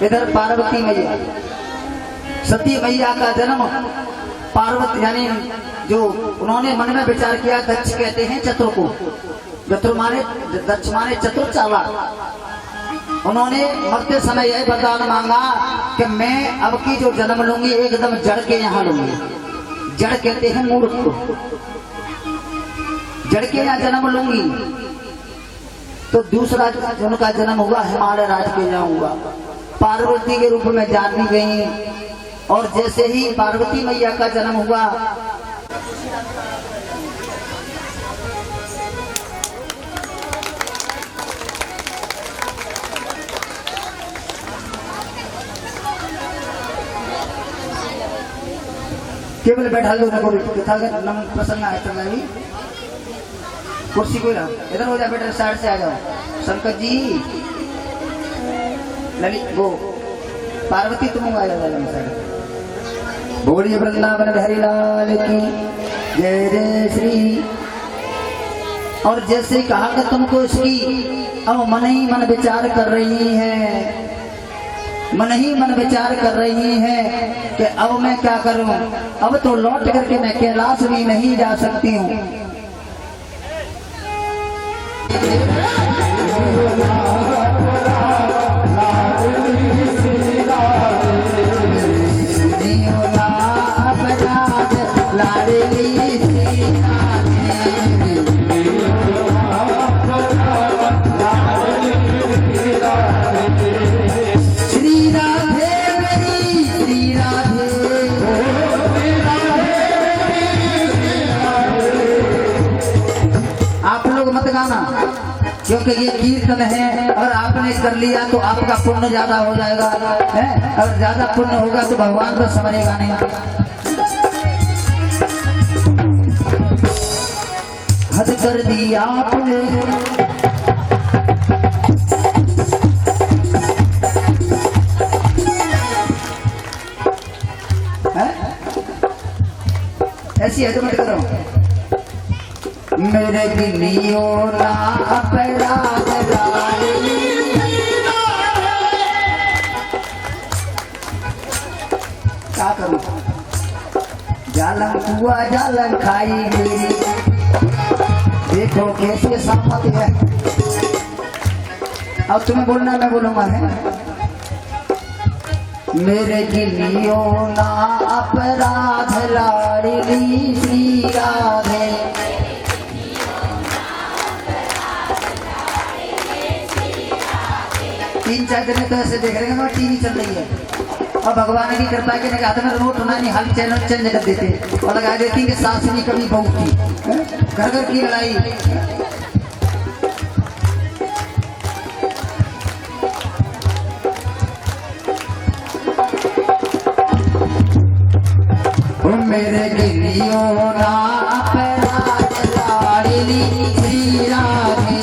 इधर पार्वती मैया, सती मैया का जन्म पार्वती यानी जो उन्होंने मन में विचार किया, दक्ष कहते हैं चतुर को, दक्ष माने चतुर चालाक। उन्होंने मरते समय यह वरदान मांगा कि मैं अब की जो जन्म लूंगी एकदम जड़ के यहाँ लूंगी। जड़ कहते हैं मूर्ख को, जड़ के यहाँ जन्म लूंगी। तो दूसरा उनका जन्म हुआ हिमालय राज के यहाँ हुआ, पार्वती के रूप में जानी गई। और जैसे ही पार्वती मैया का जन्म हुआ, केवल बैठा लो नम प्रसन्न है। कुर्सी को इधर हो जाए, बेटा साइड से आ जाओ। शंकर जी ललित वो पार्वती तुम आ जाओ। बोलिए वृंदावन बिहारी लाल की जय जय श्री। और जैसे कहा कि तुमको इसकी अब मन ही मन विचार कर रही है, मन ही मन विचार कर रही है कि अब मैं क्या करूं। अब तो लौट करके मैं कैलाश भी नहीं जा सकती हूँ। क्योंकि ये कीर्तन है, और आपने कर लिया तो आपका पुण्य ज्यादा हो जाएगा है, और ज्यादा पुण्य होगा तो भगवान तो समझेगा नहीं। हद कर दिया आपने, ऐसी हद मत करो। मेरे दिलियो ना अपराध क्या करूं, जालन कुआ जालन खाई मेरी। देखो कैसे सामत है। अब तुम्हें बोलना मैं बोलूंगा है। मेरे दिलियो ना अपराध लाडली श्री राधे। तीन चार दिन तो ऐसे देख रहे हैं टीवी चल रही है, और भगवान की कृपा के हाथ में रिमोट होना नहीं, हाल चैनल चेंज कर देते और लगा देती कि सास नहीं कभी बहू की, घर घर की लड़ाई। मेरे गिलियो ना अपराध लाडली श्री राधे।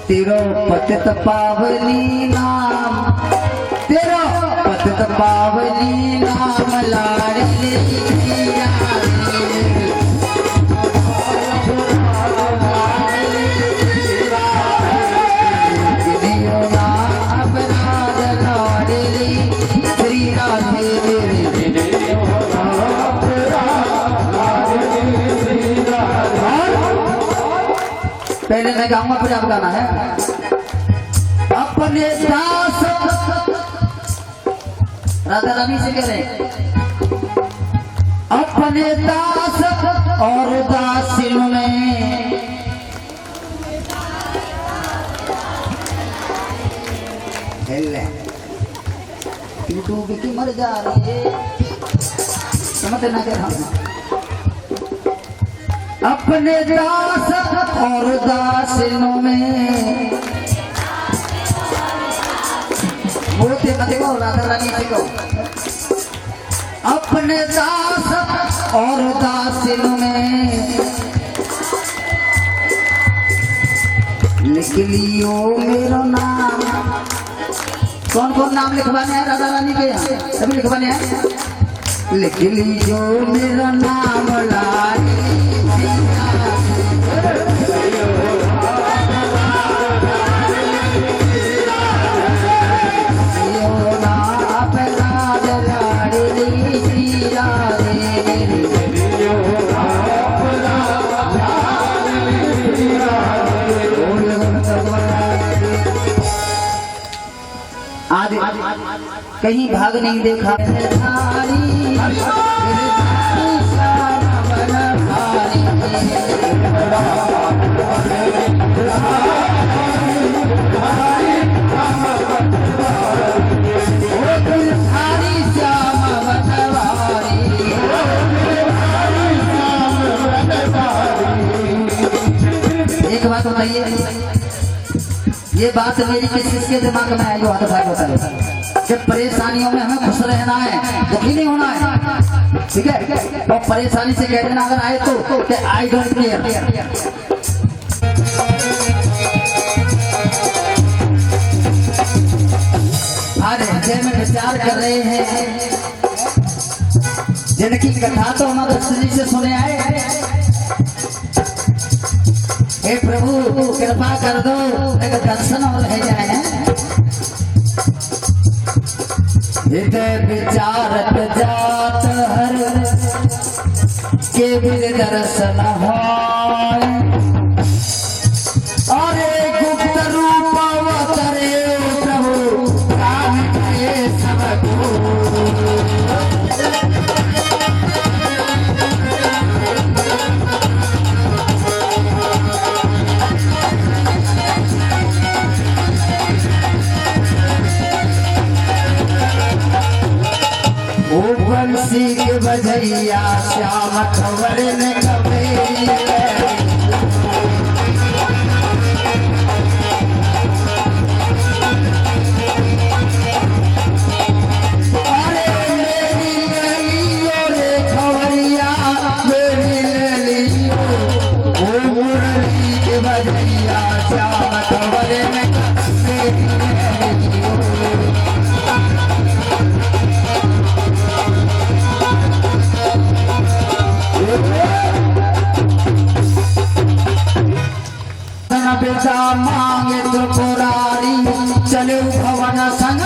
तेरो पतित पावनी नाम, तेरो पतित पावनी नाम लाडली श्री राधे। मैं गाऊंगा फिर आप गाना है। अपने दास राधा रानी से कह रहे हैं, अपने दास और दासियों में डूब की मर जा रही है, समझ ना क्या। अपने दास और दासियों में बोलते मत को राधा रानी से को, अपने दास और दासियों में लिख लियो मेरा नाम। कौन कौन नाम लिखवाने हैं राधा रानी के यहाँ? सभी लिखवाने हैं। लिख लीजिए मेरा नाम लाई आज कहीं भाग नहीं देखा। एक बात बताइए, ये बात मेरी किसके दिमाग में आई? हाथ भाई होता है कि परेशानियों में हमें खुश रहना है, दुखी नहीं होना है, ठीक है। और परेशानी से कह देना अगर आए तो आई डोंट केयर। आज हृदय में विचार कर रहे हैं, जिनकी कथा तो हम दृष्टि से सुने आए। हे प्रभु कृपा कर दो, एक दर्शन और रह जाए। हृदय विचारत जात हर के भी दर्शन होय, और गुप्त रूप अवतरे प्रभु काहे सब बंसी के बजैया श्याम खबर न कभी। अरे मेरी लियो रे खबरिया, मेरी लियो ओ मुरली के बजैया श्याम खबर न कभी। बेटा मांगे तो पुरारी चले भवन संग,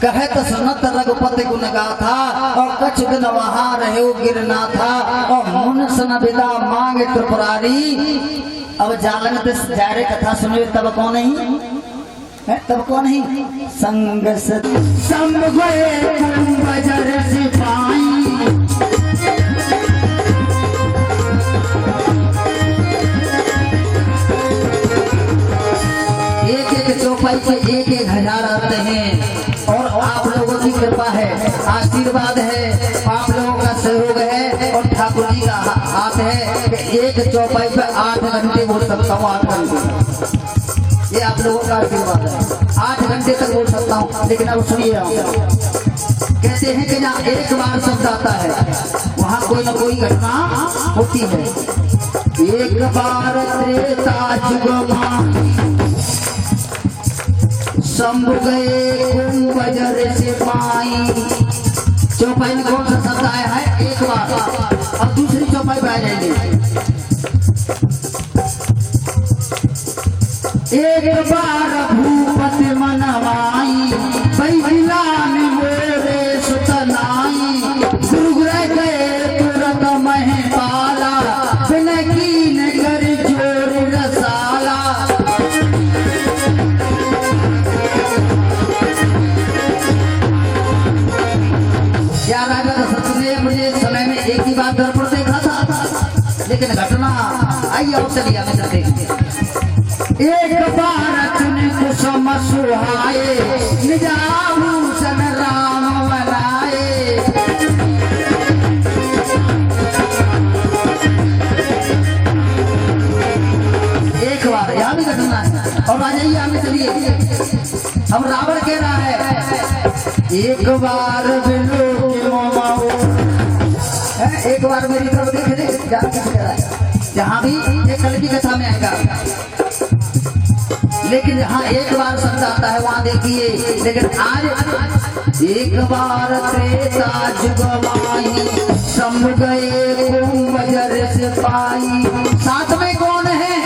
कहे तो सुनत रघुपति गुण गाथा, और कछ दिन वहां रहे गिरना था। और मुन सन विदा मांगे त्रिपुरारी। अब जालन जा रहे कथा सुने तब कौन नहीं है, तब कौन नहीं संग संग गए बजर सिपाही। चौपाई से एक एक हजार आते हैं, और आप लोगों की कृपा है, आशीर्वाद है, आप लोगों का सहयोग है, और ठाकुर जी का हाथ है कि एक चौपाई पे 8 घंटे बोल सकता हूँ। 8 घंटे ये आप लोगों का आशीर्वाद है। 8 घंटे तक बोल सकता हूँ। लेकिन अब सुनिए, कहते हैं कि जहाँ एक बार शब्द आता है वहाँ कोई न कोई घटना होती है। एक बार त्रेता जुग शंभु गए कुंभजर से पाई। चौपाई में कौन सा शब्द आया है? एक बार। अब दूसरी चौपाई पे आ जाएंगे। एक बार भूपति मनवाई, बैलान मोरे सुतनाई। गुरुग्रह गए तुरंत महिपाल, कौशल्या में चलते एक बार चुन कुसुम सुहाए निजाभूषण राम बनाए। एक बार यहाँ भी घटना है और आ जाइए आगे चलिए। अब रावण कह रहा है एक बार एक बार मेरी तरफ देख दे, जहाँ भी एक कल की कथा में आएगा, लेकिन जहाँ एक बार शब्द आता है वहाँ देखिए। लेकिन आज एक बार त्रेता जुगवाई सम गए बजर से पाई। साथ में कौन है?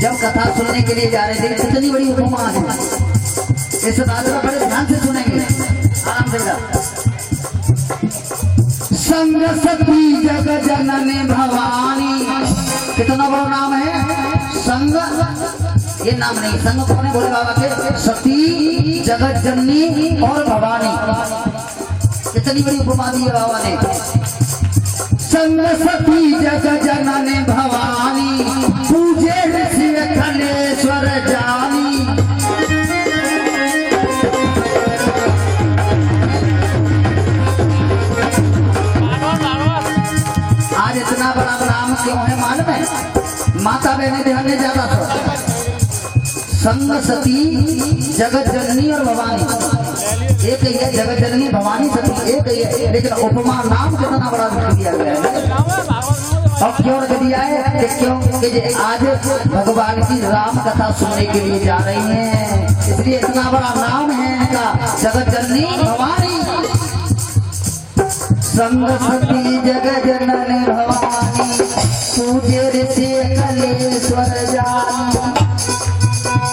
जब कथा सुनने के लिए जा रहे थे, कितनी बड़ी उपमा है, इस बात को बड़े ध्यान से सुनेंगे, आराम से। संग सती जग जननी भवानी, कितना बड़ा नाम है संग, ये नाम नहीं, संग कौन है बोले बाबा के? सती जगत जननी और भवानी, कितनी बड़ी उपमा दी है बाबा ने। संग सती जग जननी भवानी पूजे ऋषि खलेश्वर जानी। आज इतना बड़ा नाम क्यों है मालूम है? माता बहने ध्यान में ज्यादा था। संग सती जगत जननी और भवानी एक ही है, जगत जननी भवानी सती एक ही है, लेकिन उपमा नाम कितना बड़ा दिया गया है। और क्यों रख दिया है? कि क्यों कि आज भगवान की राम कथा सुनने के लिए जा रही हैं, इसलिए इतना बड़ा नाम है इनका, जगत जननी भवानी। संग सती जगत जननी भवानी पूजे ऋषि खलेश्वर जानी।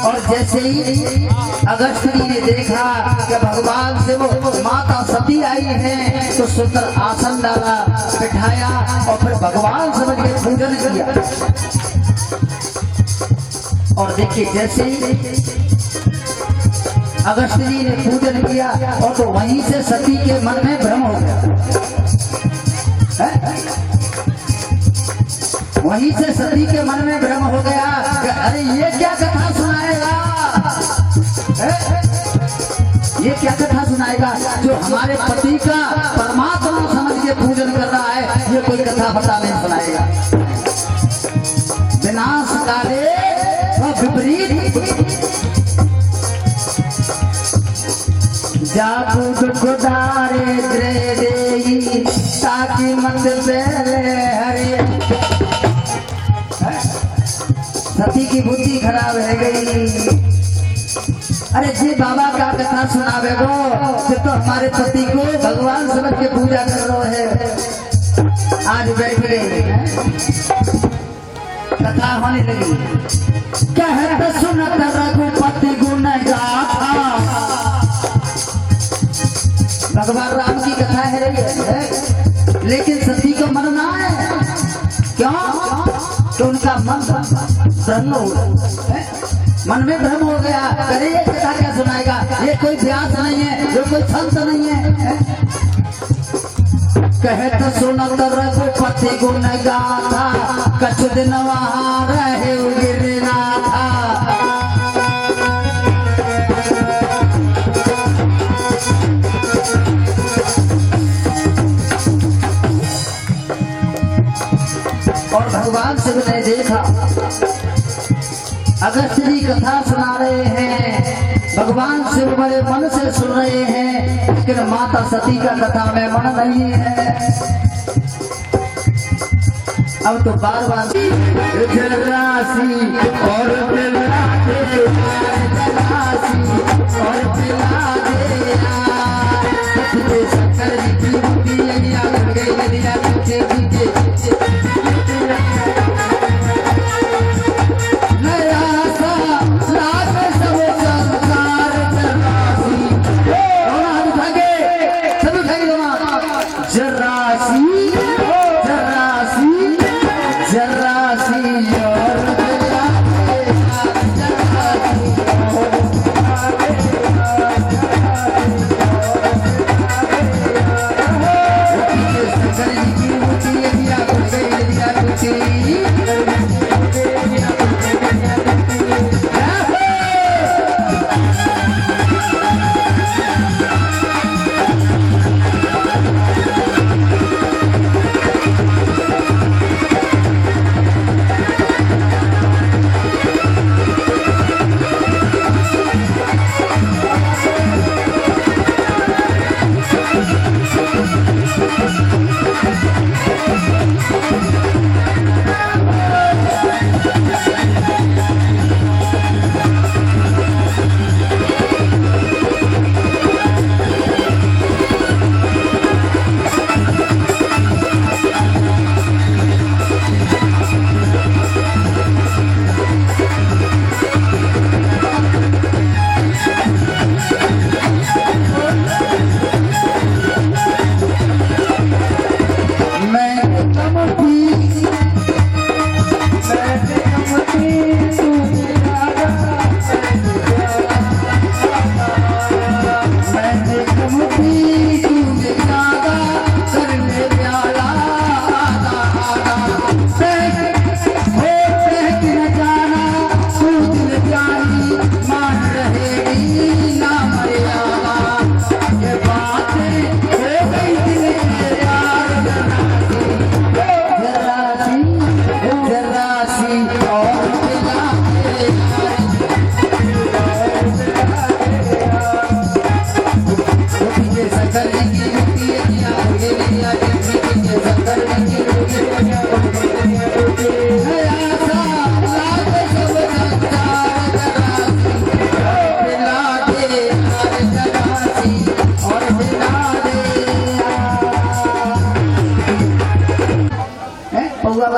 और जैसे ही अगस्त्य ने देखा कि भगवान से वो माता सती आई है, तो सुंदर आसन डाला, बिठाया और फिर भगवान समझ के पूजन किया। और देखिए जैसे ही अगस्त्य जी ने पूजन किया, और तो वहीं से सती के मन में भ्रम हो गया, वहीं से सती के मन में भ्रम हो गया कि अरे ये क्या कथा सुनाएगा, ये क्या कथा सुनाएगा? जो हमारे पति का परमात्मा समझ के पूजन कर रहा है, ये कोई कथा पता नहीं सुनाएगा। विनाश काले विपरीत जादू खुदारे दे ताकि मत हरे। सती की बुद्धि खराब है गई। अरे जी बाबा का कथा सुनावे गो, फिर तो हमारे पति को भगवान समझ के पूजा कर रहे हैं। आज बैठ गए, कथा होने लगी। कहत सुनत रघुपति गुण गाथा, भगवान राम की कथा है रही है, लेकिन सती को मन ना है। क्यों? तो उनका मन भ्रम हो गया, मन में भ्रम हो गया। अरे ये कथा क्या सुनाएगा, ये कोई व्यास नहीं है, ये कोई संत नहीं है। कहत सुनत रघुपति गुण गाथा कछु दिन वहाँ रहे गिरनाथा। और भगवान शिव ने देखा अगस्त्य जी कथा सुना रहे हैं, भगवान शिव बड़े मन से सुन रहे हैं, लेकिन माता सती का कथा में मन नहीं है। अब तो बार बार जरासी और पिला दे, और पिला दे शंकर जी की नदिया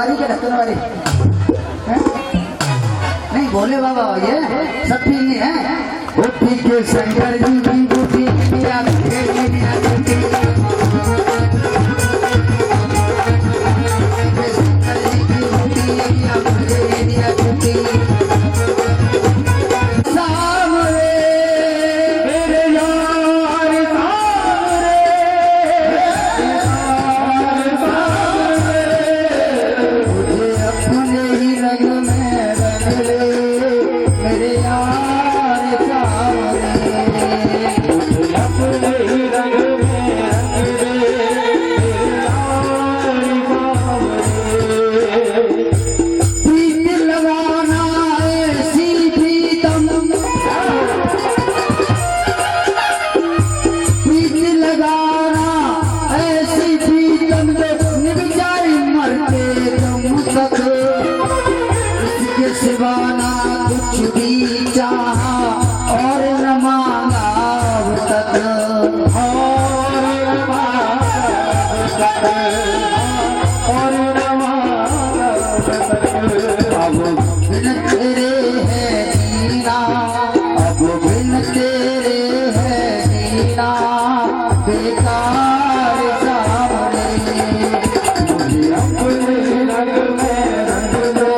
फुलवारी के ढक्कन वाली हैं? नहीं बोले बाबा ये सब पीने हैं। उठी के शंकर जी की बूटी पिया के पिया बूटी शंकर जी की बूटी पिया पिया बूटी सामने मेरे यार सामने मुझे अपने ही रंग में रंग ले मेरे यार सामने मुझे अपने ही रंग में रंग ले मेरे यार सामने प्रीत लगाना ऐसी प्रीतम प्रीत लगाना ऐसी प्रीतम जो निभ जाए मरते दम तक इसके सिवा ना कुछ भी चाहा और न मांगा अब तक और न मांगा अब तक और न मांगा अब बिन तेरे है जीना अब बिन तेरे है जीना बेकार सामने मुझे अपने रंग में रंग दो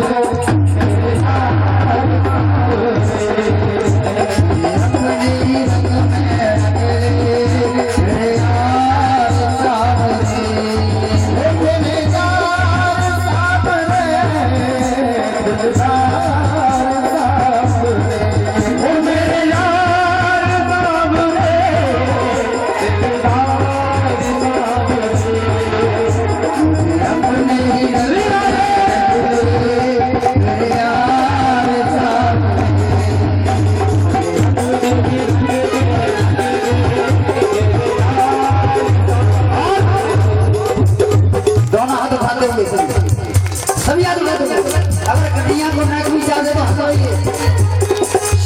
अपने ही रंग में रंग ले मेरे यार सामने मेरे यार सामने दिलदार सामने मेरे यार सामने दिलदार सामने अपने ही रंग में मेरे यार सामने दोनों हाथ उठाते हुए सभी हाथ उठाते हुए अगर कन्हैया को नाक भी चाहे तो हंसोइए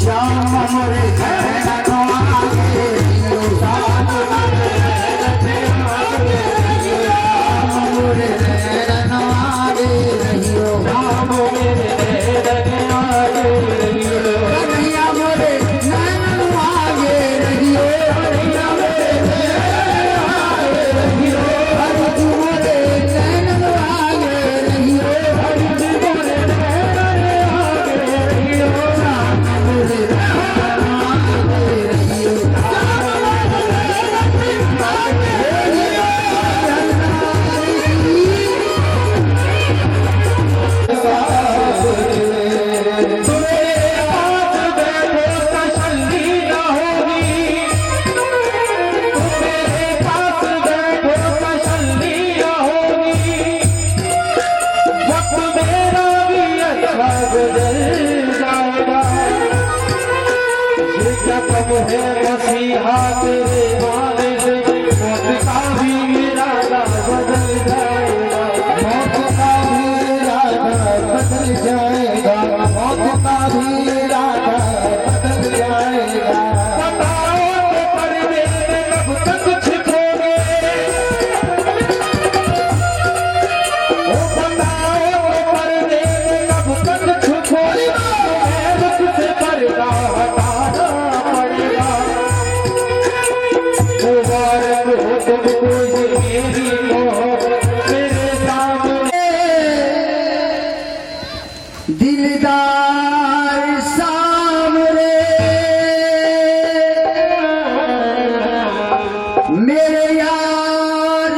श्याम मोरे नैनो आगे श्याम मोरे नैनो आगे रहियो कन्हैया मोरे नैनो आगे रहियो कन्हैया मोरे हरि तुम्हारे नैनो आगे रहियो हरि तुम्हारे नैनो आगे रहियो राम मोरे नैनो आगे रहियो मसीहा तेरे वादे से मौत का भी इरादा बदल जाएगा मौत का भी इरादा बदल जाएगा मौत का भी इरादा बदल जाएगा बताओ तो पर्दे में कब तक छिपोगे ओ बताओ तो पर्दे में कब तक छुपोगे तुम्हें मुझसे पर्दा हटाना पड़ेगा मुबारक हो तुमको ये मेरी मोहब्बत मेरे सामने दिलदार सामने मेरे यार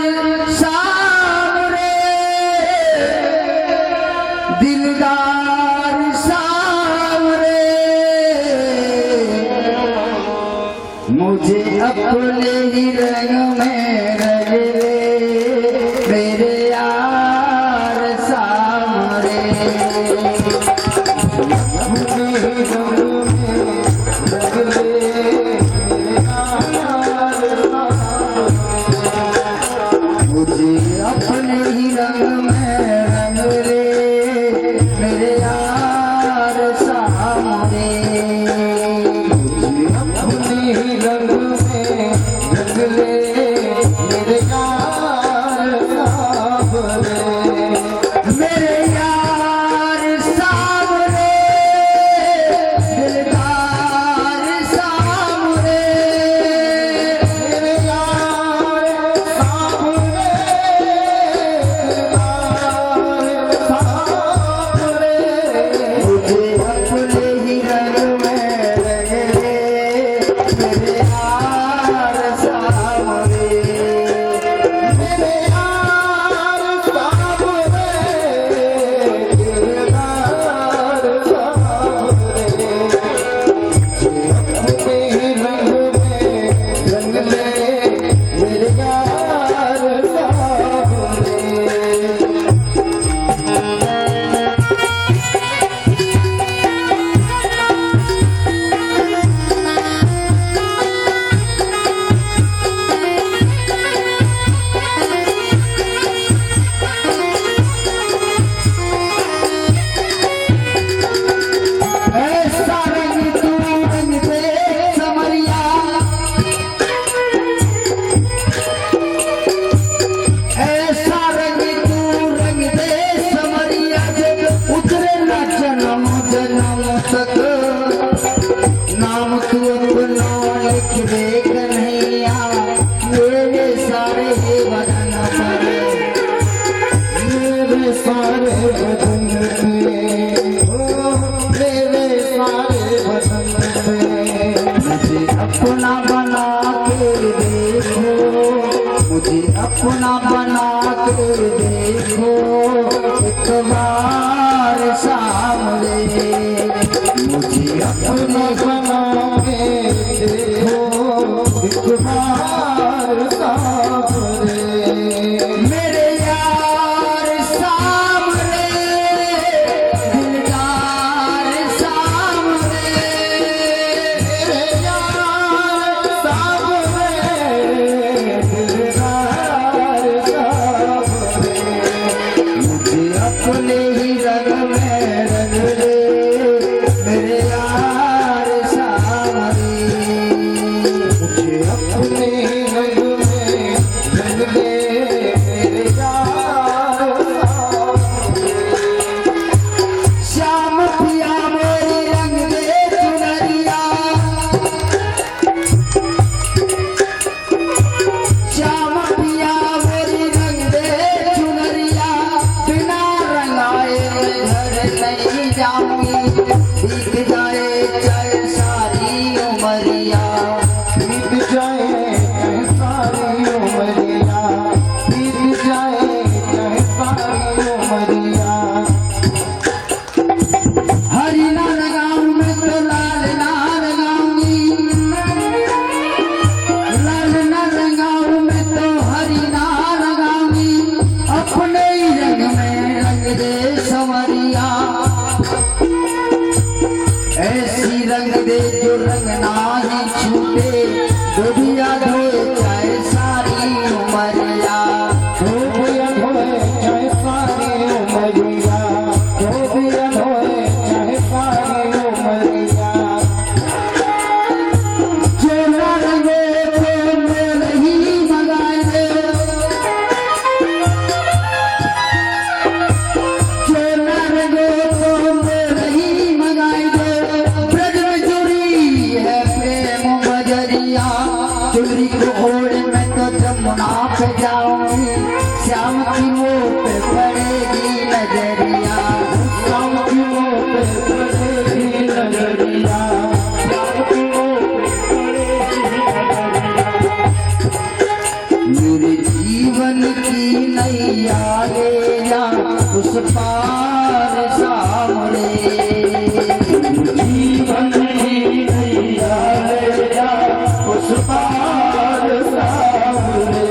सामने दिलदार सामने मुझे अपने ही रंग में रंग ले मेरे यार सामने अपने ही रंग में रंग ले मेरे यार सामने मुझे अपने ही रंग में रंग ले मेरे यार सामने मुझे अपने ही रंग में रंग ले मेरे यार सामने मेरे मुझे अपना बना के देखो एक बार सामने, मुझे अपना बना के देखो एक बार सामने, मेरे यार सामने, दिलदार सामने, मेरे यार सामने, दिलदार सामने, मुझे अपने ही रंग में रंग दे मेरे यार सामने, मुझे अपने रंग में रंग दे मेरे यार सामने। श्याम पिया मेरी रंग दे चुनरिया, श्याम पिया मेरी रंग दे चुनरिया, बिना रंगाए घर नहीं जाऊंगी, बीत जाए चाहे सारी उमरिया, बीत जाए चाहे सारी उमरिया, बीत जाए चाहे सारी उमरिया, हरी ना लगाऊं मैं तो लाल ना लगाऊंगी, लाल ना लगाऊं मैं तो हरी ना लगाऊंगी, अपने ही रंग में रंग दे संवरिया, ऐसी रंग दे जो रंग ना ही छूटे, डूबिया धोए चाहे सारी उमरिया, डूबिया धोए चाहे सारी उमरिया, डूबिया धोए चाहे सारी उमरिया, जो ना रंगे तो मोल ही मंगाए दे, जो ना रंगे तो मोल ही मंगाए दे, ब्रज में जुड़ी है प्रेम बजरिया, चुनरी को ओढ़े मैं तो जमुना पे जाऊंगी, श्याम की मुँह पे पड़ेगी नजरिया, शाम की मुँह पे पड़ेगी नजरिया, शाम की मुँह पे पड़ेगी नजरिया, मेरे जीवन की नैया ले जा उस पार सामने, जीवन की नैया ले जा उस पार सामने,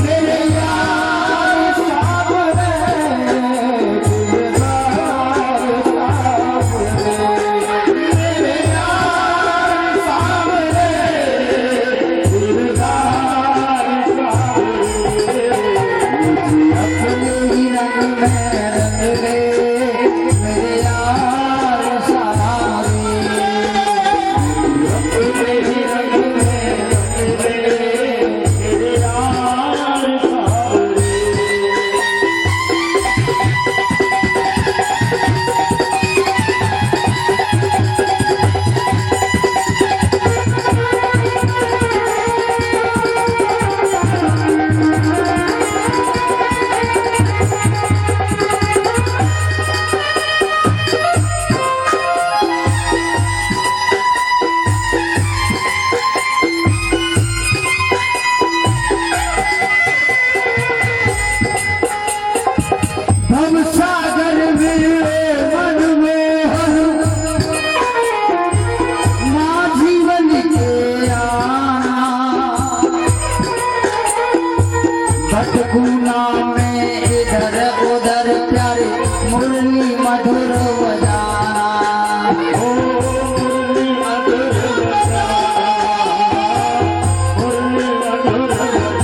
मेरे यार सामने, दिलदार सामने, मेरे यार सामने, दिलदार सामने, मुझे अपने ही रंग में रंग दे मेरे यार सारे, अपने ही रंग में रंग दे मेरे यार सामने। भव सागर में मन मोहन, माँ जीवन के आना, भटकूना में इधर उधर प्यारे मुरली मधुर बजाना, ओ मुरली मधुर बजाना, मुरली मधुर बजाना,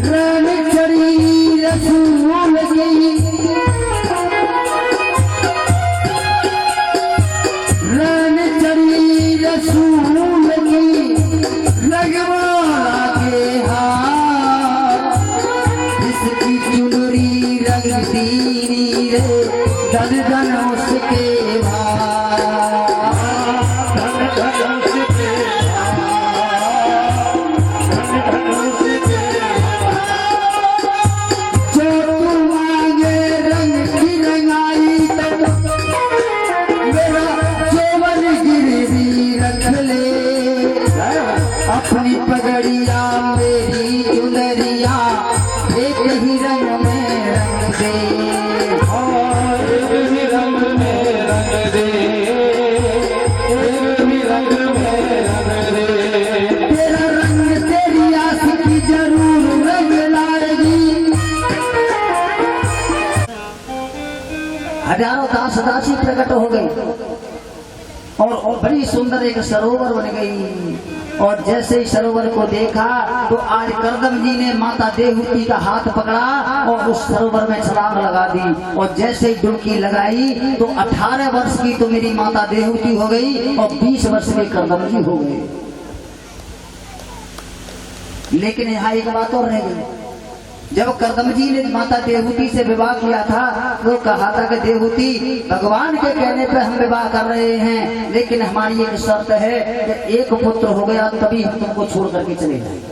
रण चढ़ी रसूल की, रण चढ़ी रसूल की, लगवाला के हाथ, इसकी चुनरी रंग दीनी रे, धन धन उसके भाव, धन धन उसके भाव, धन धन उसके जो तू मांगे रंग की रंगाई तो मेरा जोवन गिरवी रख ले, अपनी पगड़िया प्रकट हो गई और बड़ी सुंदर एक सरोवर बन गई। और जैसे ही सरोवर को देखा तो आज करदम जी ने माता देवहूति का हाथ पकड़ा और उस सरोवर में छलांग लगा दी। और जैसे ही डुबकी लगाई तो 18 वर्ष की तो मेरी माता देवहूति हो गई और 20 वर्ष के करदम जी हो गए। लेकिन यहाँ एक बात और रह गई, जब करदम जी ने माता देवहूति से विवाह किया था तो कहा था कि देवहूति भगवान के कहने पे हम विवाह कर रहे हैं, लेकिन हमारी एक शर्त है कि एक पुत्र हो गया तभी हम तुमको छोड़ करके चले जाएंगे।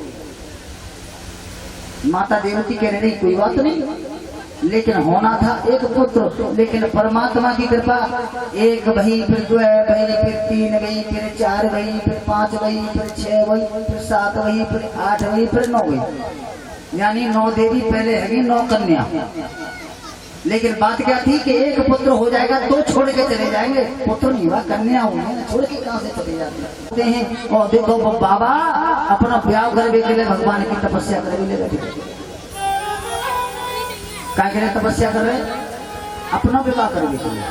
माता देवहूति कह रही कोई बात नहीं, लेकिन होना था एक पुत्र। लेकिन परमात्मा की कृपा, एक भई फिर 2 भई फिर 3 भई फिर 4 भई फिर 5 भई फिर 6 भई फिर 7 भई फिर 8 भई फिर 9 भई, यानी 9 देवी पहले है 9 कन्या। लेकिन बात क्या थी कि एक पुत्र हो जाएगा तो छोड़ के चले जाएंगे, पुत्र नहीं हुआ कन्या हुई, छोड़ के कहां से चले जाते हैं। और देखो बाबा अपना ब्याह करने के लिए भगवान की तपस्या करने लगे। क्या के लिए तपस्या कर रहे, अपना विवाह करने के लिए।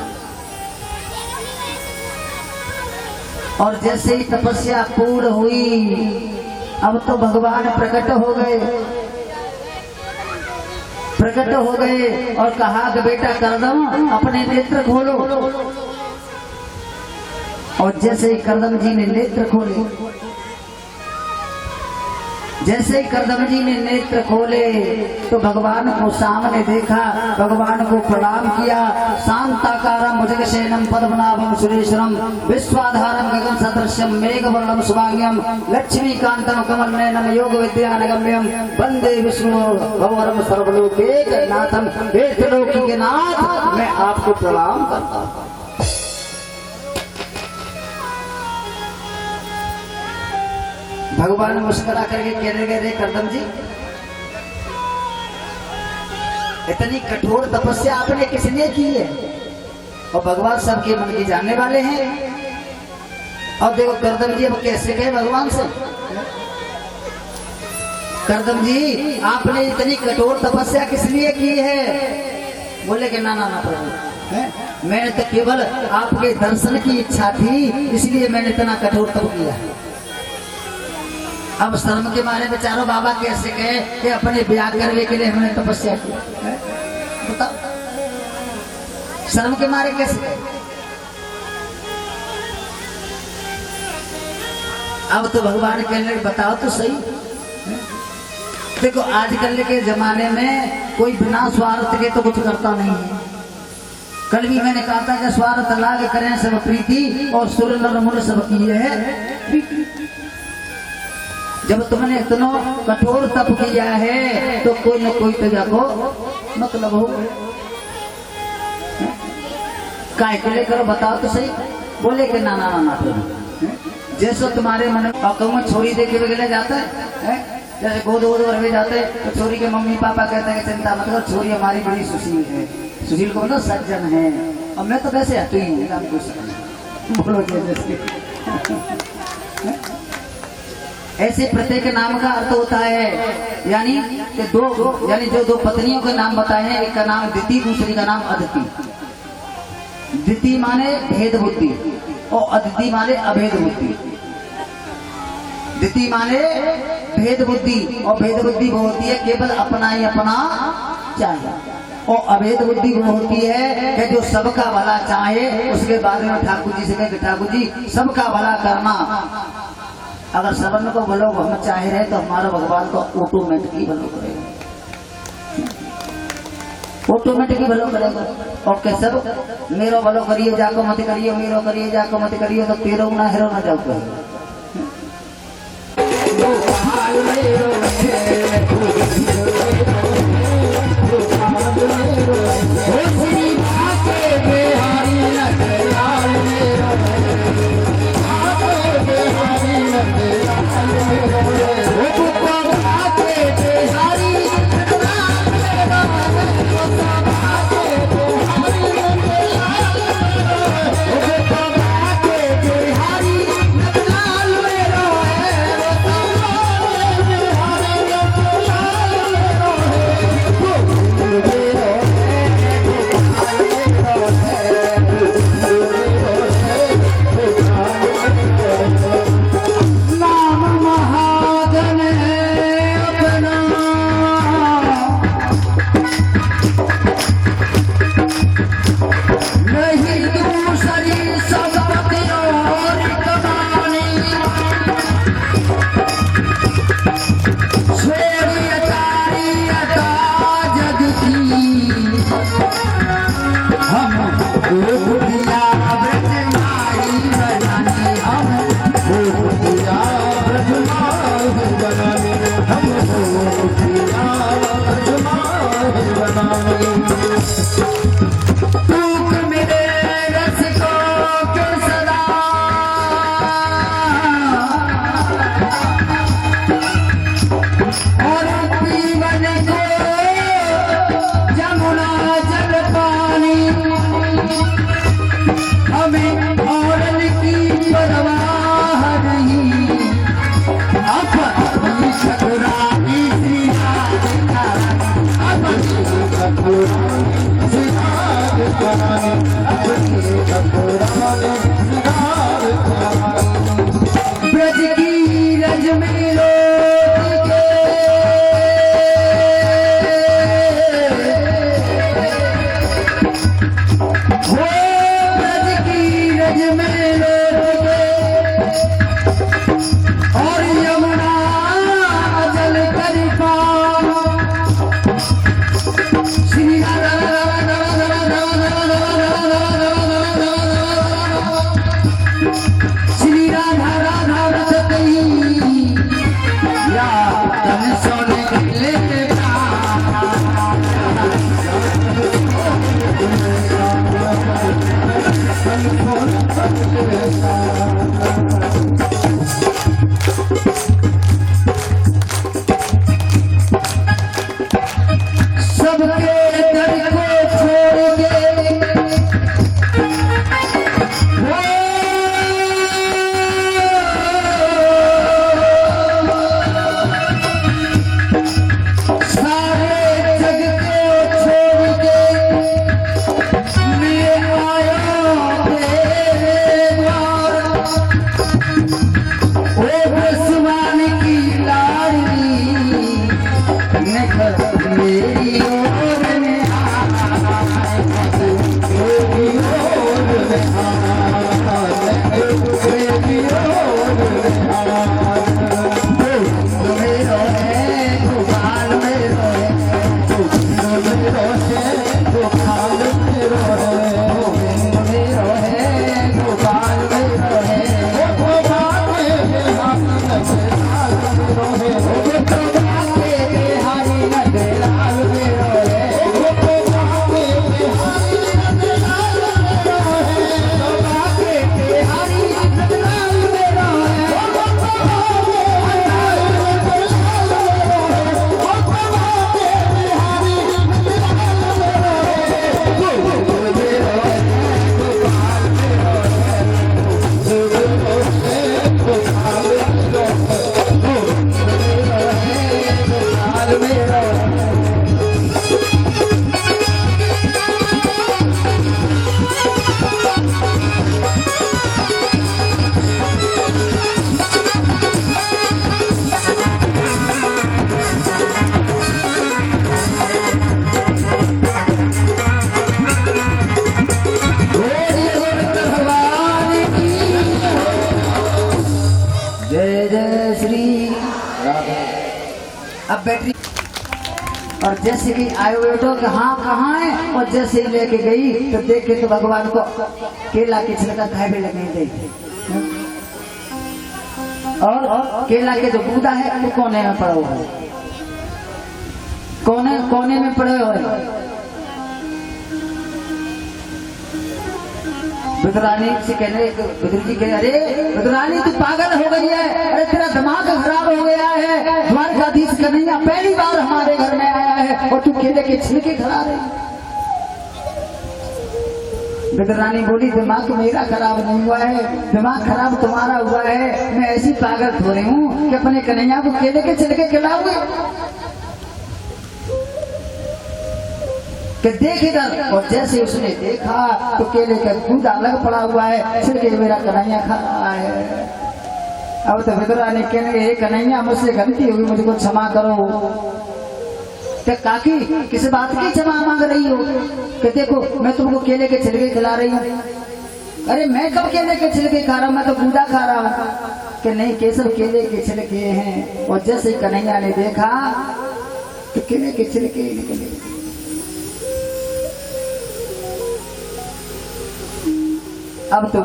और जैसे ही तपस्या पूर्ण हुई अब तो भगवान प्रकट हो गए और कहा कि बेटा करदम अपने नेत्र खोलो। और जैसे ही करदम जी ने नेत्र खोले, जैसे ही करदम जी ने नेत्र खोले तो भगवान को सामने देखा, भगवान को प्रणाम किया। शांताकारं भुजगशयनं पद्मनाभं सुरेशरं विश्वाधारं गगन सदृशं मेघवर्णं शुभांगं लक्ष्मीकान्तं कमलनयनं योग विद्यानगम्यं वंदे विष्णु भवरं सर्वलोकैकनाथं। हे त्रिलोकी के नाथ, मैं आपको प्रणाम करता हूं। भगवान मुस्कुरा करके कहने लगे, रे करदम जी इतनी कठोर तपस्या आपने किस लिए की है? और भगवान सबके मन की जानने वाले हैं। और देखो करदम जी अब कैसे कहे भगवान से, करदम जी आपने इतनी कठोर तपस्या किस लिए की है? बोले कि ना प्रभु, मैंने तो केवल आपके दर्शन की इच्छा थी, इसलिए मैंने इतना कठोर तप किया है। अब शर्म के मारे बेचारो बाबा कैसे कहे कि अपने ब्याह करने के लिए हमने तपस्या की, बताओ शर्म के मारे कैसे कहे? अब तो भगवान कहने बताओ तो सही। देखो आजकल के जमाने में कोई बिना स्वार्थ के तो कुछ करता नहीं है। कल भी मैंने कहा था कि स्वार्थ लाग करें सब प्रीति और सुर नर मुन सब किए है। जब तुमने इतना कठोर तप किया है तो कोई न कोई तो जाको मतलब हो। काय के लिए करो बताओ तो सही। बोले कि ना जैसे तुम्हारे मन में छोरी देखे वगैरह जाता है, जैसे गोद वोद भरवे जाते हैं तो छोरी के मम्मी पापा कहते हैं कि चिंता मत करो, छोरी हमारी बड़ी सुशील है। सुशील को मतलब सज्जन है। और मैं तो वैसे हटू ही हूँ, बोलो जैसे ऐसे प्रत्येक नाम का अर्थ होता है, यानी कि जो दो पत्नियों के नाम बताए हैं, एक का नाम दिति, दूसरी का नाम अदिति। दिति माने भेद बुद्धि और अदिति माने अभेद बुद्धि। दिति माने भेद बुद्धि और भेद बुद्धि वो होती है केवल अपना ही अपना चाहिए, और अभेद बुद्धि वो होती है कि जो सबका भला चाहे। उसके बारे में ठाकुर जी से कहे ठाकुर जी सबका भला करना, अगर सबन को भलो हम चाह रहे तो हमारा भगवान को ऑटोमेटिकली भलो करेगा, ऑटोमेटिकली भलो करेगा। और कैसे मेरो भलो करिए जाको मत करिए, मेरो करिए जाको मत करिए, तो तेरो ना हेरो ना जाओ कहे। भूख मिले रसिकों के सदा और पीवन को जमुना जल पानी हमें और की परवाह नहीं अपनी ठकुरानी श्री राधिका अपनी ठकुरानी श्री राधिका अपनी ठकुरानी श्री राधिका ब्रज की रज में लोट के हो ब्रज की रज में लोट के और यमुना जल कर पाओ श्री श्री राधा राधा रथ कहीं या तन सोने ले सबके दर को छोड़ के सारे जग को छोड़ के मैं आया तेरे द्वार ओ बसवान की लाडली निकल मेरी ओर में मेरी ओर मेरी ओर मेरो है गोपाल मेरो है मेरो है गोपाल मेरो है मेरो है गोपाल मेरो है गोपाल हरि नंदलाल मेरो है हरि नंदलाल मेरो जय जय श्री राधे। अब बैटरी और जैसे कि आए हुए तो कहाँ है और जैसे ही लेके गई तो देखे तो भगवान को केला के छिलका खाए भी लगे थे और केला के जो बूदा है वो कोने में पड़ा हुआ है कोने में पड़े हुए विदुरानी से कहने विदुर जी कहे अरे विदुरानी तू पागल हो गई है अरे तेरा दिमाग खराब हो गया है द्वारकाधीश कन्हैया पहली बार हमारे घर में आया है और तू केले के छिलके खा रही विदुरानी बोली दिमाग मेरा खराब नहीं हुआ है दिमाग खराब तुम्हारा हुआ है मैं ऐसी पागल हो रही हूँ कि अपने कन्हैया को केले के छिलके खिलाऊंगी कि देख इधर और जैसे उसने देखा तो केले का दूध अलग पड़ा हुआ है छिलके मेरा कन्हैया खा रहा है। अब तो विदुरानी कहने कन्हैया मुझसे गलती होगी मुझको क्षमा करो। कि काकी किस बात की क्षमा मांग रही हो कि देखो मैं तुमको केले के छिलके खिला रही हूँ। अरे मैं कब केले के छिलके खा रहा हूँ मैं तो बूढ़ा खा रहा हूँ कि नहीं केसर केले के छिलके हैं। और जैसे कन्हैया ने देखा तो केले के छिलके निकले। अब तो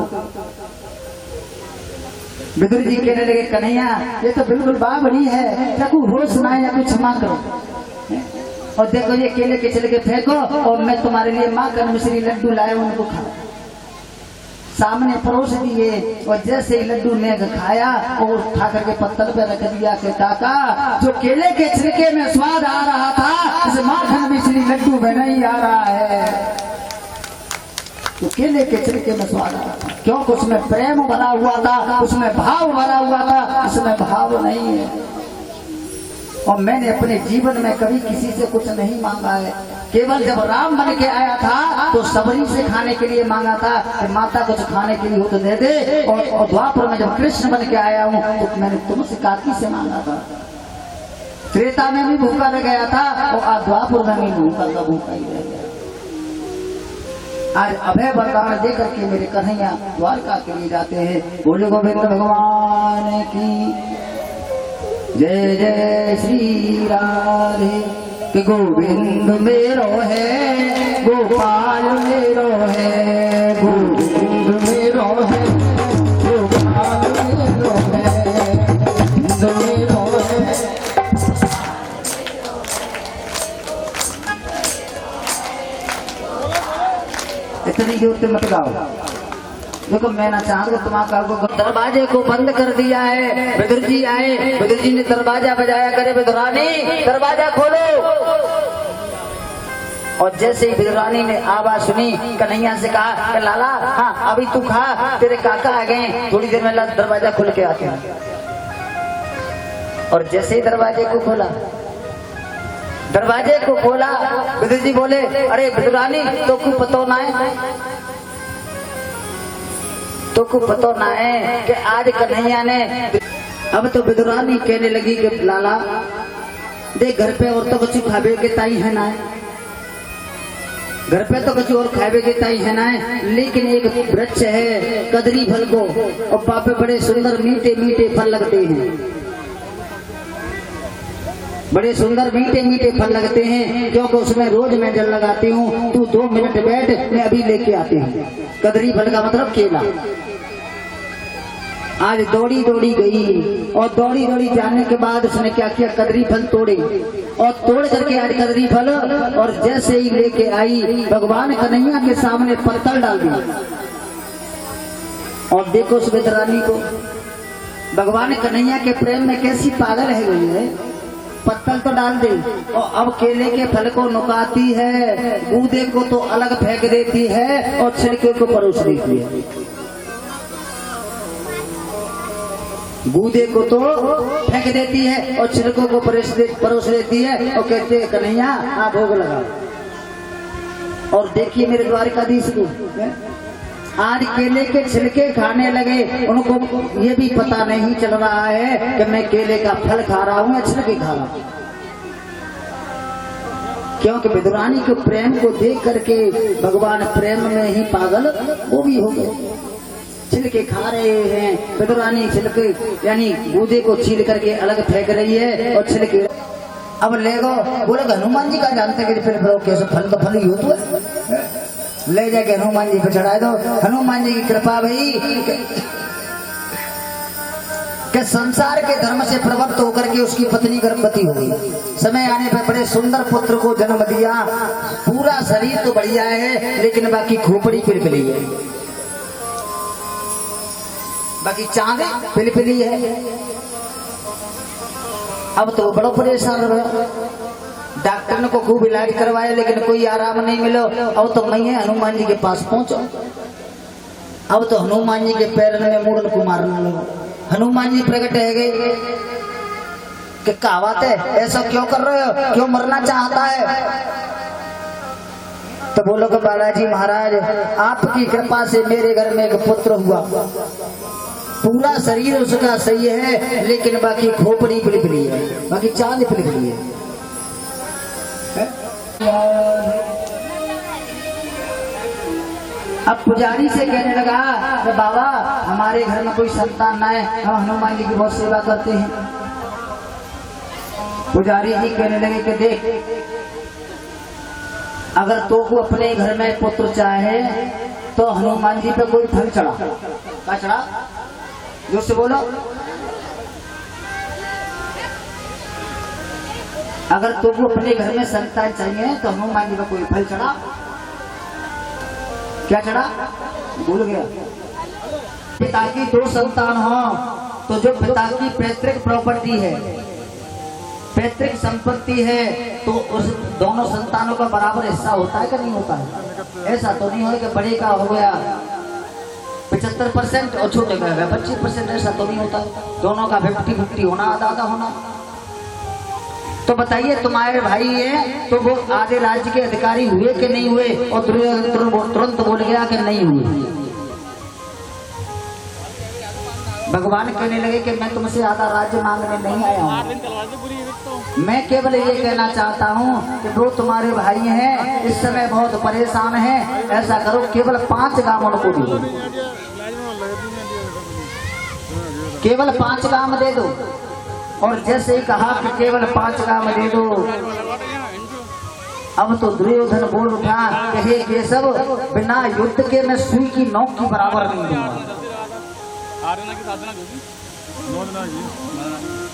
विदुर जी कहने लगे कन्हैया ये तो बिल्कुल बाबरी है, या कोई रोज सुनाए या कोई क्षमा करो। और देखो ये केले के छिलके फेंको और मैं तुम्हारे लिए माखन मिश्री लड्डू लाए उनको खाओ। सामने परोस दिए और जैसे ही लड्डू ने खाया और उठा करके पत्थर पे रख दिया कि काका जो केले के छिलके में स्वाद आ रहा था इस माखन मिश्री लड्डू में नहीं आ रहा है। तो केले के छिलके में स्वाद आ रहा था क्योंकि उसमें प्रेम भरा हुआ था, उसमें भाव भरा हुआ था, उसमें भाव नहीं है। और मैंने अपने जीवन में कभी किसी से कुछ नहीं मांगा है, केवल जब राम बन के आया था तो सबरी से खाने के लिए मांगा था कि माता कुछ खाने के लिए हो तो दे दे। और द्वापर में जब कृष्ण बन के आया हूँ तो मैंने तुमसे कार्तिक से मांगा था। त्रेता में भी भूखा रह गया था और द्वापर में भी भूखा ही रह गया। आज अभय वरदान दे करके मेरे कन्हैया द्वारका के लिए जाते हैं। बोले गोविंद भगवान की जय जय श्री राधे। कि गोविंद मेरो है गोपाल मेरो है, गोविंद मेरो है गोपाल मेरो है, गोविंद मेरो है। इतनी जोर से मत गाओ, देखो मैं ना चाहूंगा तुम्हारा दरवाजे को बंद कर दिया है। विदुर जी आए, विदुर जी ने दरवाजा बजाया, करे विदुरानी दरवाजा खोलो। और जैसे ही विदुरानी ने आवाज सुनी कन्हैया से कहा कि लाला हाँ अभी तू खा, तेरे काका आ गए, थोड़ी देर में दरवाजा खोल के आते हैं। और जैसे ही दरवाजे को खोला विदुर जी बोले अरे विदुरानी तो को पतो ना है, तो को पतो ना है कि आज कन्हैया ने। अब तो विदुरानी कहने लगी कि लाला देख घर पे और तो कुछ खावे के ताई है ना, घर पे तो कुछ और खावे के ताई है ना, लेकिन एक वृक्ष है कदरी फल को और पापे बड़े सुंदर मीठे मीठे फल लगते हैं, बड़े सुंदर मीठे मीठे फल लगते हैं क्योंकि उसमें रोज मैं जल लगाती हूँ। तू 2 मिनट बैठ मैं अभी लेके आती हूँ। कदरी फल का मतलब केला। आज दौड़ी दौड़ी गई और दौड़ी दौड़ी जाने के बाद उसने क्या किया, कदरी फल तोड़े और तोड़ करके आज कदरी फल और जैसे ही लेके आई भगवान कन्हैया के सामने पत्थर डाल दिया। और देखो उस विदुरानी को भगवान कन्हैया के प्रेम में कैसी पागल है गई है। पत्थर तो डाल दे और अब केले के फल को नुकाती है, गूदे को तो अलग फेंक देती है और छिलके को परोस देती है। गूदे को तो फेंक देती है और छिलकों को परोस देती है और कहते हैं कन्हैया आ भोग लगा। और देखिए मेरे द्वारकाधीश को आज केले के छिलके खाने लगे, उनको ये भी पता नहीं चल रहा है कि मैं केले का फल खा रहा हूँ या छिलके खा रहा हूँ। क्योंकि विदुरानी के प्रेम को देख करके भगवान प्रेम में ही पागल वो भी हो गए। छिलके खा रहे हैं विदुरानी, छिलके यानी गूदे को छील करके अलग फेंक रही है और छिलके अब ले गो। बोले हनुमान जी का जानते कि कैसे फल तो फल ही हो तो ले जाके हनुमान जी पे चढ़ा दो। हनुमान जी की कृपा भाई कि संसार के धर्म से प्रवृत्त होकर के उसकी पत्नी गर्भवती हो गई। समय आने पर बड़े सुंदर पुत्र को जन्म दिया। पूरा शरीर तो बढ़िया है लेकिन बाकी खोपड़ी पिलपिली है, बाकी चांद पिलपिली है। अब तो बड़ा परेशान रहा, डॉक्टर ने को खूब इलाज करवाया लेकिन कोई आराम नहीं मिलो। अब तो मैं हनुमान जी के पास पहुंचो। अब तो हनुमान जी के पैर में मूरन को मारने लगा। हनुमान जी प्रकट है गए कि क्या बात है, ऐसा क्यों कर रहे हो, क्यों मरना चाहता है। तो बोलो कि बालाजी महाराज आपकी कृपा से मेरे घर में एक पुत्र हुआ, पूरा शरीर उसका सही है लेकिन बाकी खोपड़ी पिलपिली है, बाकी चांद पिलपिली है। अब पुजारी से कहने लगा कि बाबा हमारे घर में कोई संतान ना है, हम हनुमान जी की बहुत सेवा करते हैं। पुजारी जी कहने लगे कि देख अगर तो को अपने घर में पुत्र चाहे तो हनुमान जी पे कोई फल चढ़ा। क्या चढ़ा? जोर से बोलो। अगर तुमको अपने घर में संतान चाहिए तो हनुमान जी का कोई फल चढ़ा, क्या चढ़ा भूल गया। पिता की 2 संतान हो तो जो पिता की पैतृक प्रॉपर्टी है, पैतृक संपत्ति है, तो उस दोनों संतानों का बराबर हिस्सा होता है कि नहीं होता है? ऐसा तो नहीं हो कि बड़े का हो गया 75% और छोटे का हो गया 25%, ऐसा तो नहीं होता है। दोनों का 50-50 होना, आधा आधा होना। तो बताइए तुम्हारे भाई हैं तो वो आधे राज्य के अधिकारी हुए कि नहीं हुए? और तुरंत बोल गया कि नहीं हुए। भगवान कहने लगे कि मैं तुमसे आधा राज्य मांगने नहीं आया हूँ, मैं केवल ये कहना चाहता हूँ कि वो तुम्हारे भाई हैं, इस समय बहुत परेशान हैं, ऐसा करो केवल 5 गांव उनको दे दो, केवल 5 गांव दे दो। और जैसे ही कहा कि केवल 5 गांव दे दो, अब तो दुर्योधन बोल उठा कि हे केशव, बिना युद्ध के मैं सुई की नोक की बराबर नहीं दूंगा।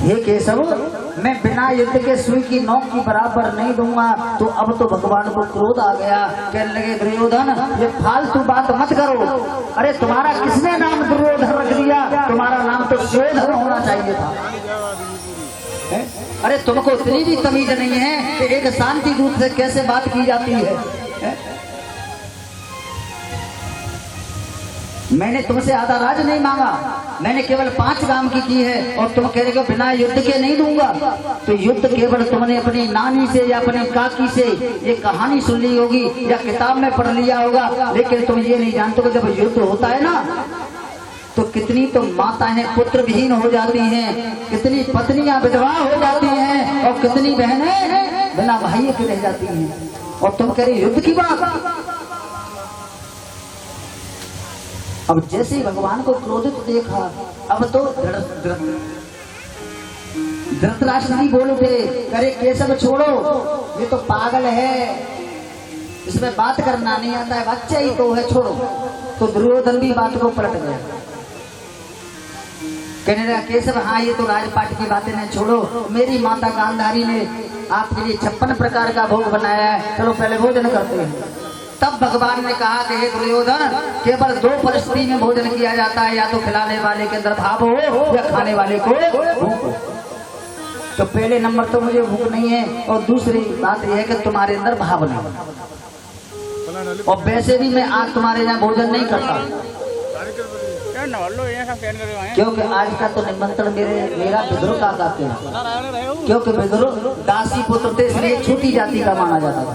हे केशव, मैं बिना युद्ध के सुई की नोक की बराबर नहीं दूंगा। तो अब तो भगवान को क्रोध आ गया, कहने लगे दुर्योधन ये फालतू बात मत करो। अरे तुम्हारा किसने नाम दुर्योधन रख दिया? तुम्हारा नाम तो सुयोधन होना चाहिए था। अरे तुमको इतनी भी तमीज नहीं है कि एक शांति दूत से कैसे बात की जाती है? मैंने तुमसे आधा राज नहीं मांगा, मैंने केवल 5 गांव की है, और तुम कह रहे हो बिना युद्ध के नहीं दूंगा। तो युद्ध केवल तुमने अपनी नानी से या अपने काकी से ये कहानी सुन ली होगी या किताब में पढ़ लिया होगा, लेकिन तुम ये नहीं जानते कि जब युद्ध होता है ना तो कितनी तो माताएं पुत्र विहीन हो जाती हैं, कितनी पत्नियां विधवा हो जाती हैं, और कितनी बहनें बिना भाई के रह जाती हैं। और तुम कह रहे युद्ध की बात। अब जैसे ही भगवान को क्रोधित देखा, अब तो धृतराष्ट्र जी बोल उठे, करे केशव छोड़ो, ये तो पागल है, इसमें बात करना नहीं आता है, बच्चा ही तो है, छोड़ो। तो दुर्योधन भी बात को पलट गया, कहने लगा केशव हाँ ये तो राजपाट की बातें नहीं, छोड़ो। मेरी माता गांधारी ने आपके लिए 56 प्रकार का भोग बनाया है, चलो पहले भोजन करते हैं। तब भगवान ने कहा कि हे दुर्योधन, केवल 2 परिस्थिति में भोजन किया जाता है, या तो खिलाने वाले के अंदर भाव हो या खाने वाले को भूख हो। तो पहले नंबर तो मुझे भूख नहीं है, और दूसरी बात यह है कि तुम्हारे अंदर भाव नहीं, और वैसे भी मैं आज तुम्हारे यहाँ भोजन नहीं करता, क्योंकि आज का तो निमंत्रण मेरा विद्रोह का आते हैं, क्योंकि विद्रोह दासी पुत्र थे, इसलिए छोटी जाति का माना जाता था।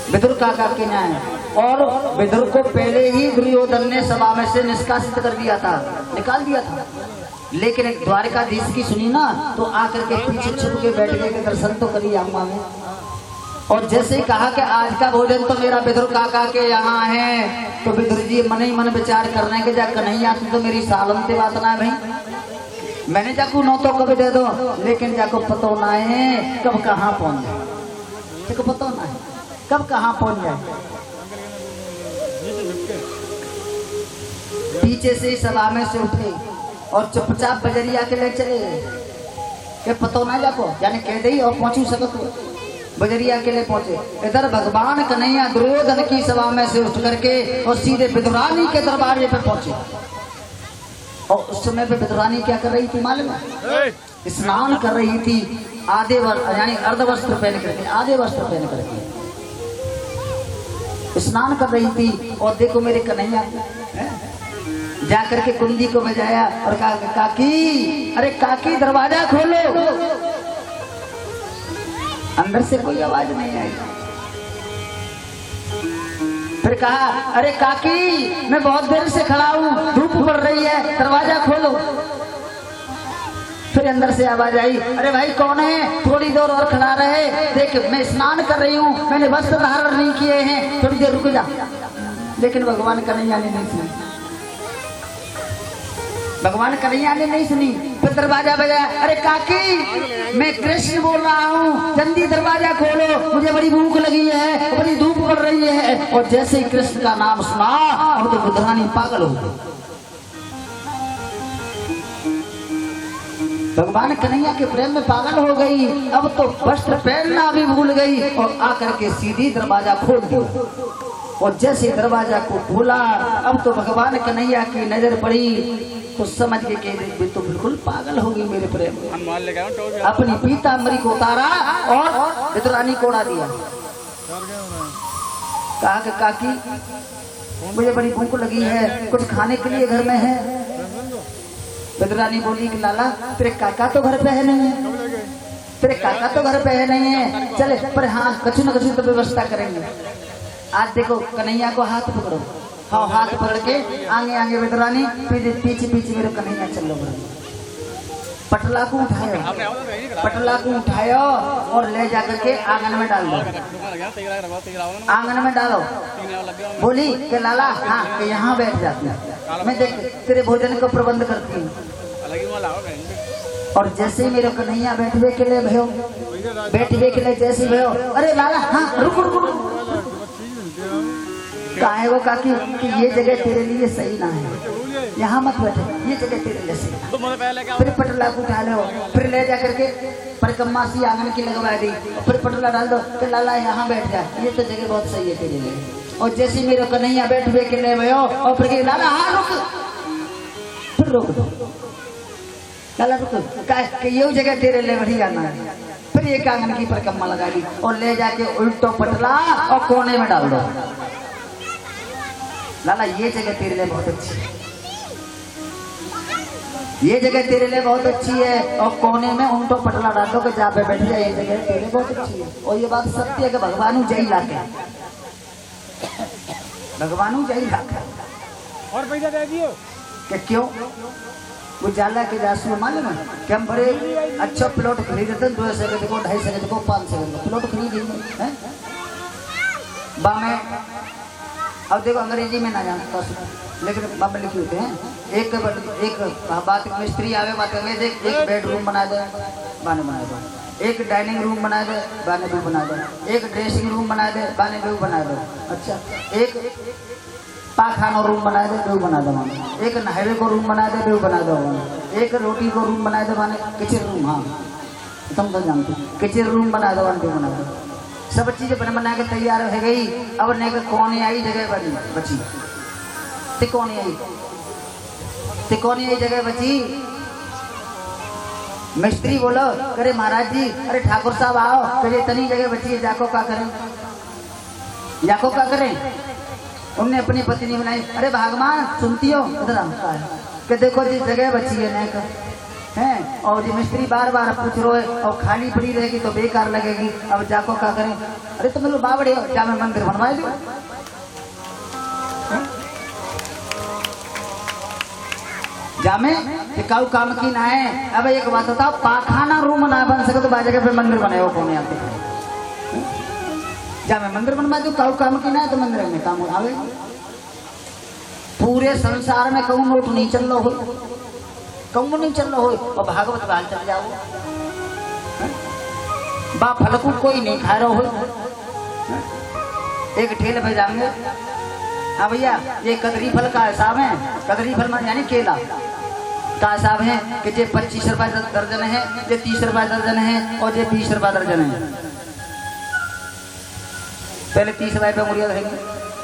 विदुर काका के न्याय, और विदुर को पहले ही दुर्योधन ने सभा में से निष्कासित कर दिया था, निकाल दिया था। लेकिन एक द्वारकाधीश की सुनी ना, तो आकर के पीछे छुप के बैठ गए कि दर्शन तो करिए अम्मा में। और जैसे ही कहा कि आज का भोजन तो मेरा विदुर काका के यहाँ है, तो विदुर जी मन ही मन विचार करने के जा कन्हैया तू तो मेरी सालम से बात ना है भाई, मैंने जाकू नो तो कभी दे दो, लेकिन जाको पतो ना है कब कहाँ पहुंच जाए, जाको पतो ना है कब कहाँ पहुंच जाए। पीछे से सभा में से उठे और चुपचाप बजरिया के ले चले, के पतो ना जाको, यानी कह दे और पहुंचू सकत, बजरिया के लिए पहुंचे। इधर भगवान कन्हैया दुर्योधन की सभा में से उठ करके और सीधे विदुरानी के दरबार पे पहुंचे। और उस समय पे विदुरानी क्या कर रही थी मालूम है? स्नान कर रही थी, आधे यानी अर्ध वस्त्र पहन करके, आधे वस्त्र पहन करके स्नान कर रही थी। और देखो मेरे कन्हैया जाकर के कुंडी को बजाया और कहा काकी, अरे काकी दरवाजा खोलो। अंदर से कोई आवाज नहीं आई। फिर कहा अरे काकी मैं बहुत देर से खड़ा हूँ, धूप पड़ रही है, दरवाजा खोलो। फिर अंदर से आवाज आई, अरे भाई कौन है, थोड़ी देर और खड़ा रहे, देख मैं स्नान कर रही हूँ, मैंने वस्त्र धारण नहीं किए हैं, थोड़ी देर रुक जा। लेकिन भगवान कन्हैया ने नहीं सुनी, भगवान कन्हैया ने नहीं सुनी। फिर दरवाजा बजाया, अरे काकी मैं कृष्ण बोल रहा हूँ, जल्दी दरवाजा खोलो, मुझे बड़ी भूख लगी है, बड़ी धूप पड़ रही है। और जैसे ही कृष्ण का नाम सुना, अब तो विदुरानी पागल हो गई। भगवान कन्हैया के प्रेम में पागल हो गई। अब तो वस्त्र पहनना भी भूल गई और आकर के सीधी दरवाजा खोल दिया। और जैसे दरवाजा को खोला अब तो भगवान कन्हैया की नजर पड़ी तो समझ के कह तो बिल्कुल पागल हो गई मेरे प्रेम में। अपनी पीतांबरी को उतारा और विदुरानी को उड़ा दिया। कहा कि काकी मुझे बड़ी भूख लगी है, कुछ खाने के लिए घर में है। विदुरानी बोली कि लाला तेरे काका तो घर पे है नहीं है, तेरे काका तो घर पे है नहीं है, चले पर हाँ कछु न कछु तो व्यवस्था करेंगे। आज देखो कन्हैया को हाथ पकड़ो। हाँ हाथ पकड़ के आगे आगे विदुरानी, पीछे पीछे मेरे कन्हैया चलो। पटला को उठायो, पटला को उठायो और ले जाकर के आंगन में डाल दो। आंगन में डालो। बोली कि लाला हाँ कि यहाँ बैठ जाती है, मैं देख तेरे भोजन का प्रबंध करती हूँ। और जैसे ही मेरे कन्हैया बैठवे के लिए भयो, बैठवे के लिए जैसे भयो, अरे लाला हाँ रुक रुक रुक। काहे वो काकी कि ये जगह तेरे लिए सही ना है, यहाँ मत बैठे, ये जगह तेरे लिए सही ना। फिर पटला को उठा लो, फिर ले जा करके परिक्रमा सी आंगन की लगवा दी, फिर पटला डाल दो कि लाला यहाँ बैठ जा, ये तो जगह बहुत सही है तेरे लिए। और जैसे मेरे कन्हैया बैठवे के लिए भयो और फिर लाला हाँ रुक, फिर रोक दो लाला रुक, कि ये जगह तेरे लिए बढ़िया ना है। फिर एक आंगन की परिक्रमा लगा दी और ले जाके उल्टो पटला और कोने में डाल दो। लाला ये जगह तेरे लिए बहुत अच्छी है, ये जगह तेरे लिए बहुत अच्छी है। और कोने में उल्टो पटला डाल दो कि जहाँ पे बैठ जाए, ये जगह तेरे लिए बहुत अच्छी है। और ये बात सत्य है कि भगवान जय लाके, भगवान जय लाके और पैसा दे दियो कि क्यों वो जाला के जासू मालूम है कि हम बड़े अच्छा प्लॉट खरीदते हैं, 2 सेकंड को 2.5 सेकंड को 5 सेकंड को प्लॉट खरीदेंगे हैं बामे। अब देखो अंग्रेजी में ना जानता लेकिन बाबा लिखे होते हैं। एक बात मिस्त्री आवे बात देख, एक बेडरूम बना दे बाने बना दे, एक डाइनिंग रूम बना दे बाने भी बना दे, एक ड्रेसिंग रूम बना दे बाने भी बना दो। अच्छा एक पाखाना रूम बना दे बेव बना दो, एक नहावे को रूम बना दे बेव बना दो, एक रोटी को रूम बना दे माने किचन रूम। हाँ तुम तो जानते किचन रूम बना दो, आंटी बना दो, सब चीजें बना के तैयार हो गई। अब ने कौन आई जगह बनी बची, तिकोनी आई जगह बची। मिस्त्री बोलो करे महाराज जी, अरे ठाकुर साहब आओ, करे इतनी जगह बची है, जाको का करें, जाको का करें। उनने अपनी पत्नी बनाई, अरे भगवान सुनती हो इधर कि देखो जी जगह बची है नहीं हैं। और जी मिस्त्री बार बार पूछ रहे और खाली पड़ी रहेगी तो बेकार लगेगी, अब जाको क्या करें। अरे तुम लोग बावड़े हो, जा मैं मंदिर बनवा दू, जा मैं टिकाऊ काम की ना है। अब एक बात बताओ, पाखाना रूम ना बन सके तो बाजगह पे मंदिर बनाए हो कौन आते हैं। जा मैं मंदिर बनवा दू, काऊ काम की ना है तो मंदिर में काम आवे। पूरे संसार में कहूँ नोट नहीं चल रहा हो, कहूँ नहीं चल रहा हो, और भागवत बाल चल जाओ बा फलकू कोई नहीं खा रहा हो। एक ठेल पे जाएंगे, हाँ भैया ये कदरी फल का हिसाब है, कदरी फल में यानी केला का हिसाब है कि ये 25 रुपए दर्जन है, ये 30 रुपए दर्जन है और ये 20 रुपए दर्जन है। पहले 30 रुपए पे मुड़िया रहेंगे,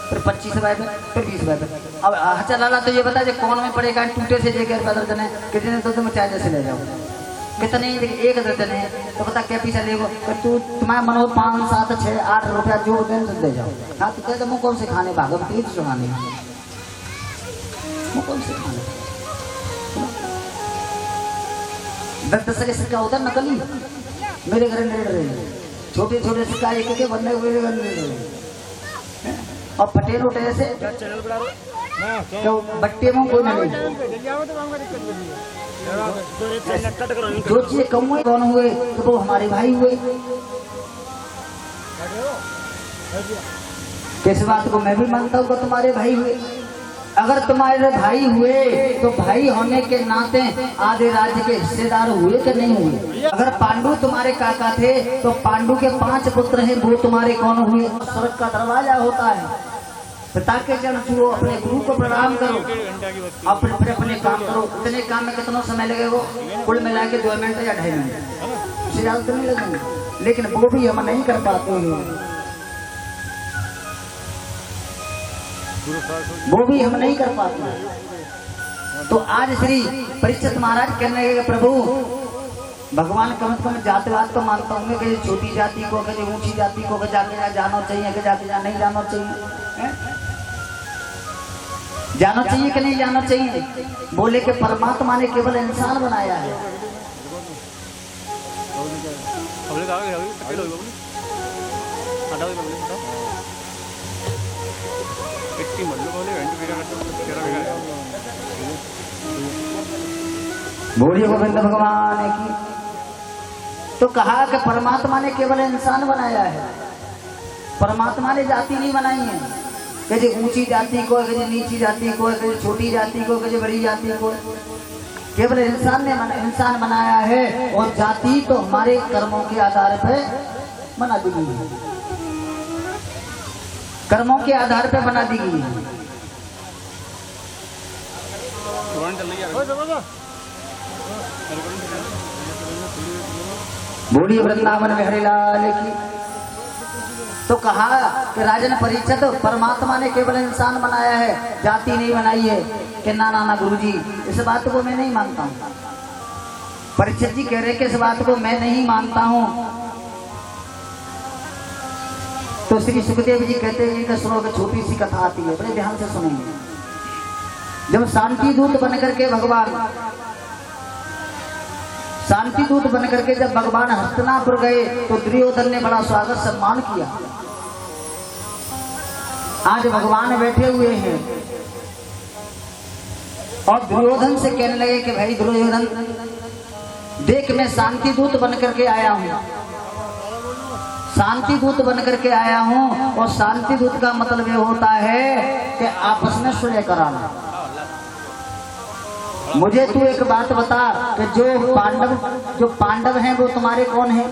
फिर 25 रुपए पे, फिर 20 रुपए पे। अब अच्छा लाला तो ये बता जे कौन में पड़ेगा, टूटे से जे रुपया दर्जन है, कितने तो तुम चाहे जैसे ले जाओ, कितने एक दर्जन है तो बता क्या पीछा लेगो, तू तुम्हारा मनो 5, 7, 6, 8 रुपया जो दे जाओ। हाँ तो कहते मुँह कौन से खाने भागवत तीर्थ सुनाने, मुँह कौन से खाने 10 के सिक्का होता नकली, मेरे घर ले रहे छोटे छोटे सिक्का एक के बनने मेरे घर ले रहे। और पटेल उठे से तो बट्टे में कोई नहीं, जो चीज कम हुए कौन हुए तो वो हमारे भाई हुए। किस बात को मैं भी मानता हूँ कि तुम्हारे भाई हुए। अगर तुम्हारे भाई हुए तो भाई होने के नाते आधे राज्य के हिस्सेदार हुए कि नहीं हुए। अगर पांडु तुम्हारे काका थे तो पांडु के 5 पुत्र हैं, वो तुम्हारे कौन हुए। स्वर्ग का दरवाजा होता है, पिता के चरण छुओ, अपने गुरु को प्रणाम करो, अपने फिर अपने काम करो। इतने काम में कितना समय लगेगा? कुल मिला के 2 मिनट या 2.5 मिनट, उससे ज्यादा तो नहीं लगेंगे। लेकिन वो भी हम नहीं कर पाते हैं, वो भी हम नहीं कर पाते। तो आज श्री परीक्षित महाराज कहने लगे, प्रभु भगवान कम से कम जातिवाद तो मानता हूँ कि छोटी जाति को, कि ऊंची जाति को कि जाके जाना चाहिए, कि जाके नहीं जाना चाहिए, जाना चाहिए कि नहीं जाना चाहिए? बोले कि परमात्मा ने केवल इंसान बनाया है। बोलिए गोविंद भगवान की। तो कहा कि परमात्मा ने केवल इंसान बनाया है, परमात्मा ने जाति नहीं बनाई है कि जी ऊंची जाति को, कि जी नीची जाति को, कि छोटी जाति को, कि जी बड़ी जाति को। केवल इंसान ने इंसान बनाया है, और जाति तो हमारे कर्मों के आधार पर बना दी गई है, कर्मों के आधार पर बना दी गई है। बोलिए वृंदावन में हरिलाल की। तो कहा कि राजन परीक्षित, परमात्मा ने केवल इंसान बनाया है, जाति नहीं बनाई है। कि ना ना ना गुरुजी, इस बात को मैं नहीं मानता हूँ। परीक्षित जी कह रहे कि इस बात को मैं नहीं मानता हूँ। तो श्री सुखदेव जी कहते हैं कि सुनो, कि छोटी सी कथा आती है, बड़े ध्यान से सुनेंगे। जब शांति दूत बनकर के भगवान, शांति दूत बनकर के जब भगवान हस्तिनापुर गए, तो दुर्योधन ने बड़ा स्वागत सम्मान किया। आज भगवान बैठे हुए हैं और दुर्योधन से कहने लगे कि भाई दुर्योधन देख, मैं शांति दूत बनकर के आया हूँ, शांति दूत बनकर के आया हूँ। और शांति दूत का मतलब ये होता है कि आपस में सुलह कराना। मुझे तू एक बात बता कि जो पांडव हैं वो तुम्हारे कौन हैं?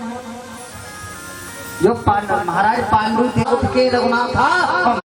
जो पांडव, महाराज पांडु थे, उठ के रघुनाथ था,